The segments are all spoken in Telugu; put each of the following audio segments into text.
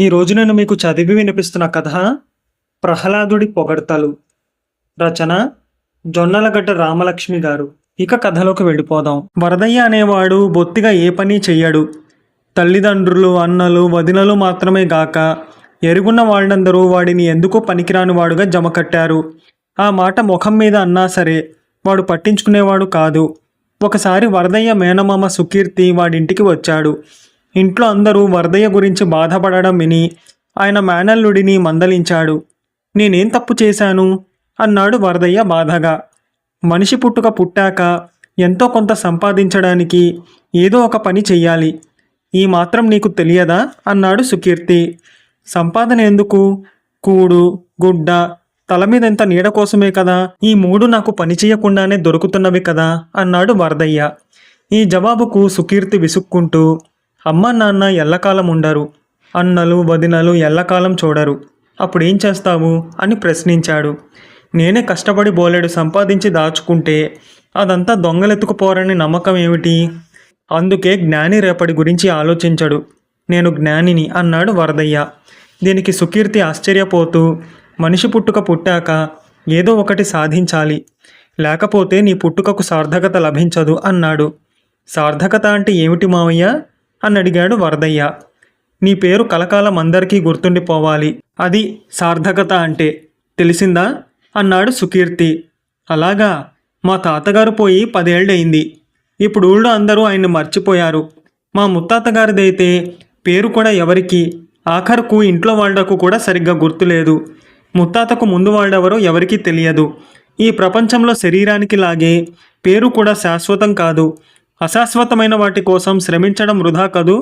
ఈ రోజు నేను మీకు చదివి వినిపిస్తున్న కథ ప్రహ్లాదుడి పొగడ్తలు. రచన జొన్నలగడ్డ రామలక్ష్మి గారు. ఇక కథలోకి వెళ్ళిపోదాం. వరదయ్య అనేవాడు బొత్తిగా ఏ పని చెయ్యడు. తల్లిదండ్రులు, అన్నలు, వదినలు మాత్రమే గాక ఎరుగున్న వాళ్ళందరూ వాడిని ఎందుకు పనికిరాని వాడుగా జమకట్టారు. ఆ మాట ముఖం మీద అన్నా సరే వాడు పట్టించుకునేవాడు కాదు. ఒకసారి వరదయ్య మేనమామ సుకీర్తి వాడింటికి వచ్చాడు. ఇంట్లో అందరూ వరదయ్య గురించి బాధపడడం విని ఆయన మేనల్లుడిని మందలించాడు. నేనేం తప్పు చేశాను అన్నాడు వరదయ్య బాధగా. మనిషి పుట్టాక ఎంతో కొంత సంపాదించడానికి ఏదో ఒక పని చెయ్యాలి. ఈ మాత్రం నీకు తెలియదా అన్నాడు సుకీర్తి. సంపాదన ఎందుకు? కూడు, గుడ్డ, తల మీద ఎంత నీడ కోసమే కదా. ఈ మూడు నాకు పని చేయకుండానే దొరుకుతున్నవి కదా అన్నాడు వరదయ్య. ఈ జవాబుకు సుకీర్తి విసుక్కుంటూ, అమ్మ నాన్న ఎల్లకాలం ఉండరు, అన్నలు వదినలు ఎల్లకాలం చూడరు, అప్పుడేం చేస్తావు అని ప్రశ్నించాడు. నేనే కష్టపడి బోలెడు సంపాదించి దాచుకుంటే అదంతా దొంగలెత్తుకుపోరని నమ్మకం ఏమిటి? అందుకే జ్ఞాని రేపటి గురించి ఆలోచించడు. నేను జ్ఞానిని అన్నాడు వరదయ్య. దీనికి సుకీర్తి ఆశ్చర్యపోతూ, మనిషి పుట్టాక ఏదో ఒకటి సాధించాలి, లేకపోతే నీ పుట్టుకకు సార్థకత లభించదు అన్నాడు. సార్థకత అంటే ఏమిటి మావయ్య అని అడిగాడు వరదయ్య. నీ పేరు కలకాలం అందరికీ గుర్తుండిపోవాలి, అది సార్థకత అంటే, తెలిసిందా అన్నాడు సుకీర్తి. అలాగా, మా తాతగారు పోయి 10 ఏళ్ళయింది. ఇప్పుడు ఊళ్ళో అందరూ ఆయన్ని మర్చిపోయారు. మా ముత్తాతగారిదైతే పేరు కూడా ఎవరికి, ఆఖరుకు ఇంట్లో వాళ్లకు కూడా సరిగ్గా గుర్తులేదు. ముత్తాతకు ముందు వాళ్ళెవరో ఎవరికీ తెలియదు. ఈ ప్రపంచంలో శరీరానికి లాగే పేరు కూడా శాశ్వతం కాదు. అశాశ్వతమైన వాటి కోసం శ్రమించడం వృధా కదూ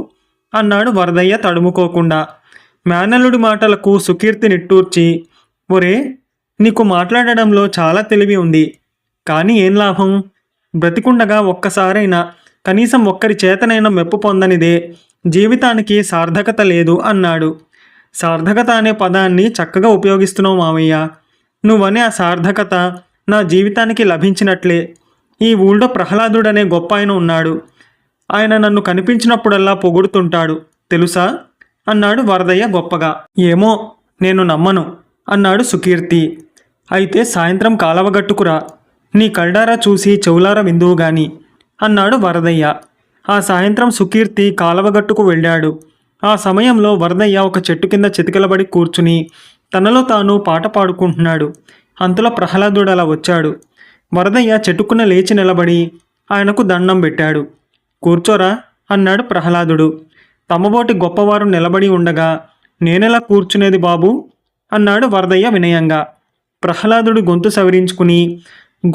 అన్నాడు వరదయ్య తడుముకోకుండా. మేనల్లుడి మాటలకు సుకీర్తి నిట్టూర్చి, ఒరే, నీకు మాట్లాడడంలో చాలా తెలివి ఉంది, కానీ ఏం లాభం? బ్రతికుండగా ఒక్కసారైనా కనీసం ఒక్కరి చేతనైనా మెప్పు పొందనిదే జీవితానికి సార్థకత లేదు అన్నాడు. సార్థకత అనే పదాన్ని చక్కగా ఉపయోగిస్తున్నావు మావయ్య. నువ్వనే ఆ సార్థకత నా జీవితానికి లభించినట్లే. ఈ ఊళ్ళో ప్రహ్లాదుడనే గొప్ప ఆయన ఉన్నాడు. ఆయన నన్ను కనిపించినప్పుడల్లా పొగుడుతుంటాడు, తెలుసా అన్నాడు వరదయ్య గొప్పగా. ఏమో, నేను నమ్మను అన్నాడు సుకీర్తి. అయితే సాయంత్రం కాలవగట్టుకురా, నీ కళ్ళారా చూసి చెవులారా విందువు గాని అన్నాడు వరదయ్య. ఆ సాయంత్రం సుకీర్తి కాలవగట్టుకు వెళ్ళాడు. ఆ సమయంలో వరదయ్య ఒక చెట్టు కింద చితికిలబడి కూర్చుని తనలో తాను పాట పాడుకుంటున్నాడు. అంతలో ప్రహ్లాదుడు అలా వచ్చాడు. వరదయ్య చెట్టుకున్న లేచి నిలబడి ఆయనకు దండం పెట్టాడు. కూర్చోరా అన్నాడు ప్రహ్లాదుడు. తమబోటి గొప్పవారు నిలబడి ఉండగా నేనెలా కూర్చునేది బాబు అన్నాడు వరదయ్య వినయంగా. ప్రహ్లాదుడు గొంతు సవరించుకుని,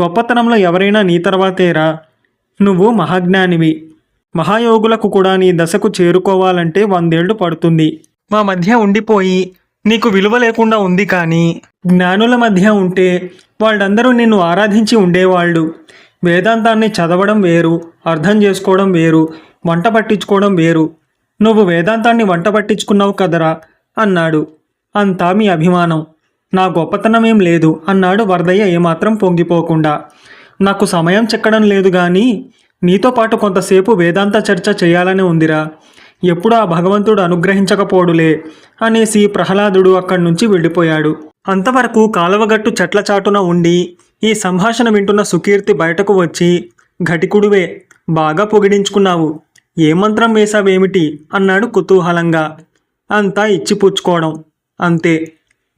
గొప్పతనంలో ఎవరైనా నీ తర్వాతేరా. నువ్వు మహాజ్ఞానివి. మహాయోగులకు కూడా నీ దశకు చేరుకోవాలంటే 100 ఏళ్లు పడుతుంది. మా మధ్య ఉండిపోయి నీకు విలువ లేకుండా ఉంది. కానీ జ్ఞానుల మధ్య ఉంటే వాళ్ళందరూ నిన్ను ఆరాధించి ఉండేవాళ్ళు. వేదాంతాన్ని చదవడం వేరు, అర్థం చేసుకోవడం వేరు, వంట పట్టించుకోవడం వేరు. నువ్వు వేదాంతాన్ని వంట పట్టించుకున్నావు కదరా అన్నాడు. అంతా మీ అభిమానం, నా గొప్పతనమేం లేదు అన్నాడు వరదయ్య ఏమాత్రం పొంగిపోకుండా. నాకు సమయం చెక్కడం లేదు కానీ నీతో పాటు కొంతసేపు వేదాంత చర్చ చేయాలని ఉందిరా. ఎప్పుడు ఆ భగవంతుడు అనుగ్రహించకపోడులే అనేసి ప్రహ్లాదుడు అక్కడి నుంచి వెళ్ళిపోయాడు. అంతవరకు కాలువగట్టు చెట్ల చాటున ఉండి ఈ సంభాషణ వింటున్న సుకీర్తి బయటకు వచ్చి, ఘటికుడువే, బాగా పొగిడించుకున్నావు, ఏ మంత్రం వేశావేమిటి అన్నాడు కుతూహలంగా. అంతా ఇచ్చిపుచ్చుకోవడం అంతే.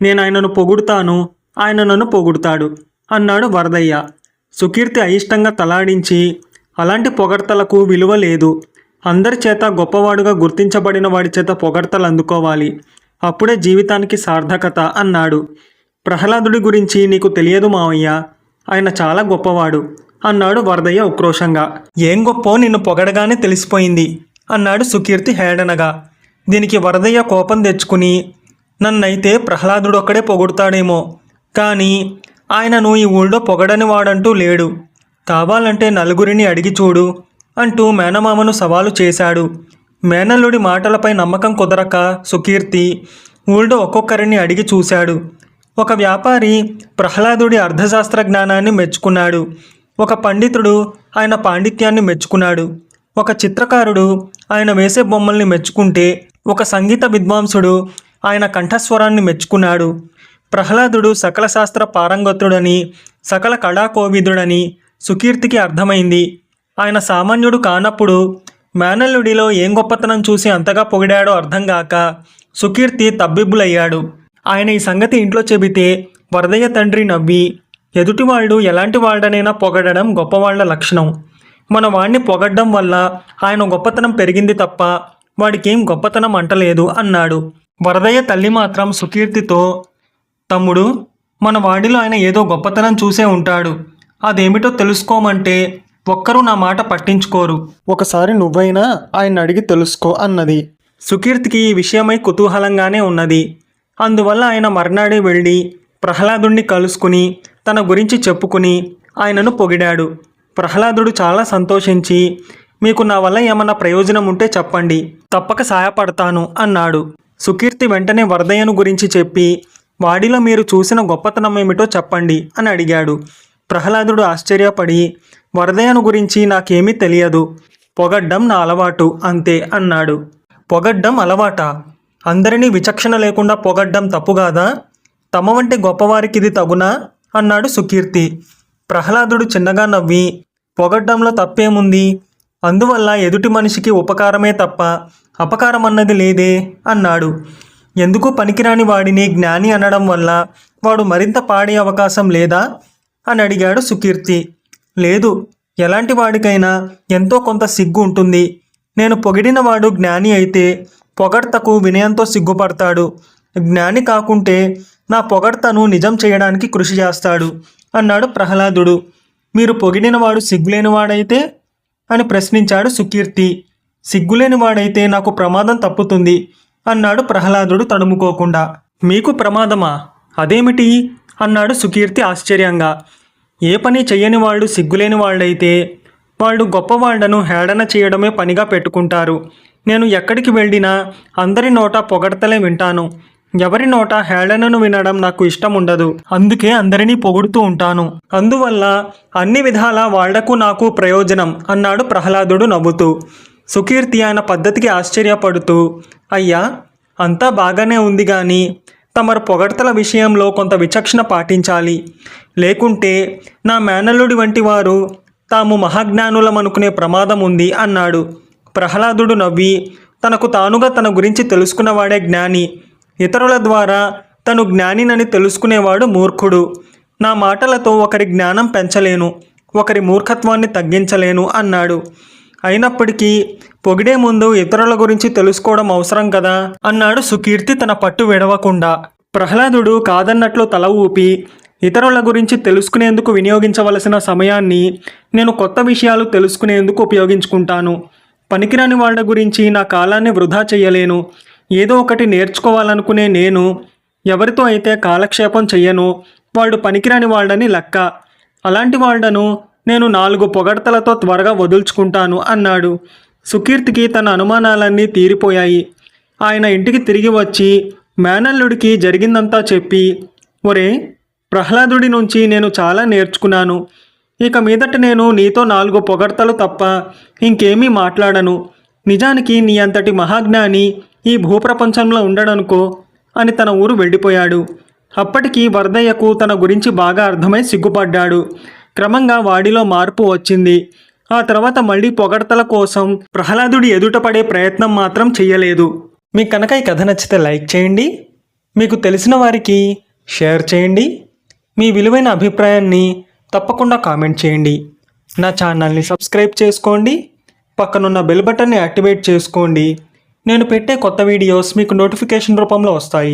నేను ఆయనను పొగుడుతాను, ఆయన నన్ను పొగుడుతాడు అన్నాడు వరదయ్య. సుకీర్తి అయిష్టంగా తలాడించి, అలాంటి పొగడ్తలకు విలువ లేదు. అందరి చేత గొప్పవాడుగా గుర్తించబడిన వాడి చేత పొగడ్తలు అందుకోవాలి, అప్పుడే జీవితానికి సార్థకత అన్నాడు. ప్రహ్లాదుడి గురించి నీకు తెలియదు మావయ్య, ఆయన చాలా గొప్పవాడు అన్నాడు వరదయ్య ఉక్రోషంగా. ఏం గొప్పో నిన్ను పొగడగానే తెలిసిపోయింది అన్నాడు సుకీర్తి హేళనగా. దీనికి వరదయ్య కోపం తెచ్చుకుని, నన్నైతే ప్రహ్లాదుడు ఒక్కడే పొగుడుతాడేమో, కానీ ఆయనను ఈ ఊళ్ళో పొగడని వాడంటూ లేడు. కావాలంటే నలుగురిని అడిగి చూడు అంటూ మేనమామను సవాలు చేశాడు. మేనల్లుడి మాటలపై నమ్మకం కుదరక సుకీర్తి ఊళ్ళో ఒక్కొక్కరిని అడిగి చూశాడు. ఒక వ్యాపారి ప్రహ్లాదుడి అర్థశాస్త్ర జ్ఞానాన్ని మెచ్చుకున్నాడు. ఒక పండితుడు ఆయన పాండిత్యాన్ని మెచ్చుకున్నాడు. ఒక చిత్రకారుడు ఆయన వేసే బొమ్మల్ని మెచ్చుకుంటే ఒక సంగీత విద్వాంసుడు ఆయన కంఠస్వరాన్ని మెచ్చుకున్నాడు. ప్రహ్లాదుడు సకల శాస్త్ర పారంగతుడని, సకల కళాకోవిదుడని సుకీర్తికి అర్థమైంది. ఆయన సామాన్యుడు కానప్పుడు మేనల్లుడిలో ఏం గొప్పతనం చూసి అంతగా పొగిడాడో అర్థంగాక సుకీర్తి తబ్బిబ్బులయ్యాడు. ఆయన ఈ సంగతి ఇంట్లో చెబితే వరదయ్య తండ్రి నవ్వి, ఎదుటివాళ్ళు ఎలాంటి వాళ్ళనైనా పొగడడం గొప్పవాళ్ల లక్షణం. మన వాణ్ణి పొగడ్డం వల్ల ఆయన గొప్పతనం పెరిగింది తప్ప వాడికేం గొప్పతనం అంటలేదు అన్నాడు. వరదయ్య తల్లి మాత్రం సుకీర్తితో, తమ్ముడు, మన వాడిలో ఆయన ఏదో గొప్పతనం చూసే ఉంటాడు. అదేమిటో తెలుసుకోమంటే ఒక్కరూ నా మాట పట్టించుకోరు. ఒకసారి నువ్వైనా ఆయన అడిగి తెలుసుకో అన్నది. సుకీర్తికి ఈ విషయమై కుతూహలంగానే ఉన్నది. అందువల్ల ఆయన మర్నాడే వెళ్ళి ప్రహ్లాదుడిని కలుసుకుని తన గురించి చెప్పుకుని ఆయనను పొగిడాడు. ప్రహ్లాదుడు చాలా సంతోషించి, మీకు నా వల్ల ఏమన్నా ప్రయోజనం ఉంటే చెప్పండి, తప్పక సహాయపడతాను అన్నాడు. సుకీర్తి వెంటనే వరదయ్యను గురించి చెప్పి, వాడిలో మీరు చూసిన గొప్పతనం ఏమిటో చెప్పండి అని అడిగాడు. ప్రహ్లాదుడు ఆశ్చర్యపడి, వరదయ్యను గురించి నాకేమీ తెలియదు, పొగడ్డం నా అలవాటు అంతే అన్నాడు. పొగడ్డం అలవాటా? అందరినీ విచక్షణ లేకుండా పొగడ్డం తప్పుగాదా? తమ వంటి గొప్పవారికి ఇది తగునా అన్నాడు సుకీర్తి. ప్రహ్లాదుడు చిన్నగా నవ్వి, పొగడ్డంలో తప్పేముంది? అందువల్ల ఎదుటి మనిషికి ఉపకారమే తప్ప అపకారం అన్నది లేదే అన్నాడు. ఎందుకు పనికిరాని వాడిని జ్ఞాని అనడం వల్ల వాడు మరింత పాడే అవకాశం లేదా అని అడిగాడు సుకీర్తి. లేదు, ఎలాంటి వాడికైనా ఎంతో కొంత సిగ్గు ఉంటుంది. నేను పొగిడిన వాడు జ్ఞాని అయితే పొగడ్తకు వినయంతో సిగ్గుపడతాడు. జ్ఞాని కాకుంటే నా పొగడ్తను నిజం చేయడానికి కృషి చేస్తాడు అన్నాడు ప్రహ్లాదుడు. మీరు పొగిడినవాడు సిగ్గులేనివాడైతే అని ప్రశ్నించాడు సుకీర్తి. సిగ్గులేనివాడైతే నాకు ప్రమాదం తప్పుతుంది అన్నాడు ప్రహ్లాదుడు తడుముకోకుండా. మీకు ప్రమాదమా? అదేమిటి అన్నాడు సుకీర్తి ఆశ్చర్యంగా. ఏ పని చెయ్యని వాళ్ళు సిగ్గులేని వాళ్ళైతే వాళ్ళు గొప్పవాళ్లను హేళన చేయడమే పనిగా పెట్టుకుంటారు. నేను ఎక్కడికి వెళ్ళినా అందరి నోట పొగడతలే వింటాను. ఎవరి నోట హేళనను వినడం నాకు ఇష్టం ఉండదు. అందుకే అందరినీ పొగుడుతూ ఉంటాను. అందువల్ల అన్ని విధాల వాళ్లకు నాకు ప్రయోజనం అన్నాడు ప్రహ్లాదుడు నవ్వుతూ. సుకీర్తి ఆయన పద్ధతికి ఆశ్చర్యపడుతూ, అయ్యా, అంతా బాగానే ఉంది కానీ తమరు పొగడ్తల విషయంలో కొంత విచక్షణ పాటించాలి. లేకుంటే నా మేనల్లుడి వంటి వారు తాము మహాజ్ఞానులమనుకునే ప్రమాదం ఉంది అన్నాడు. ప్రహ్లాదుడు నవ్వి, తనకు తానుగా తన గురించి తెలుసుకున్నవాడే జ్ఞాని. ఇతరుల ద్వారా తను జ్ఞానినని తెలుసుకునేవాడు మూర్ఖుడు. నా మాటలతో ఒకరి జ్ఞానం పెంచలేను, ఒకరి మూర్ఖత్వాన్ని తగ్గించలేను అన్నాడు. అయినప్పటికీ పొగిడే ముందు ఇతరుల గురించి తెలుసుకోవడం అవసరం కదా అన్నాడు సుకీర్తి తన పట్టు విడవకుండా. ప్రహ్లాదుడు కాదన్నట్లు తల ఊపి, ఇతరుల గురించి తెలుసుకునేందుకు వినియోగించవలసిన సమయాన్ని నేను కొత్త విషయాలు తెలుసుకునేందుకు ఉపయోగించుకుంటాను. పనికిరాని వాళ్ళ గురించి నా కాలాన్ని వృధా చెయ్యలేను. ఏదో ఒకటి నేర్చుకోవాలనుకునే నేను ఎవరితో అయితే కాలక్షేపం చెయ్యను వాళ్ళు పనికిరాని వాళ్ళని లెక్క. అలాంటి వాళ్లను నేను 4 పొగడ్తలతో త్వరగా వదుల్చుకుంటాను అన్నాడు. సుకీర్తికి తన అనుమానాలన్నీ తీరిపోయాయి. ఆయన ఇంటికి తిరిగి వచ్చి మేనల్లుడికి జరిగిందంతా చెప్పి, ఒరే, ప్రహ్లాదుడి నుంచి నేను చాలా నేర్చుకున్నాను. ఇక మీదట నేను నీతో 4 పొగడ్తలు తప్ప ఇంకేమీ మాట్లాడను. నిజానికి నీ అంతటి మహాజ్ఞాని ఈ భూప్రపంచంలో ఉండడనుకో అని తన ఊరు వెళ్ళిపోయాడు. అప్పటికి వరదయ్యకు తన గురించి బాగా అర్థమై సిగ్గుపడ్డాడు. క్రమంగా వాడిలో మార్పు వచ్చింది. ఆ తర్వాత మళ్ళీ పొగడ్తల కోసం ప్రహ్లాదుడి ఎదుటపడే ప్రయత్నం మాత్రం చెయ్యలేదు. మీకు కనుక ఈ కథ నచ్చితే లైక్ చేయండి, మీకు తెలిసిన వారికి షేర్ చేయండి, మీ విలువైన అభిప్రాయాన్ని తప్పకుండా కామెంట్ చేయండి. నా ఛానల్ని సబ్స్క్రైబ్ చేసుకోండి, పక్కనున్న బెల్ బటన్ని యాక్టివేట్ చేసుకోండి. నేను పెట్టే కొత్త వీడియోస్ మీకు నోటిఫికేషన్ రూపంలో వస్తాయి.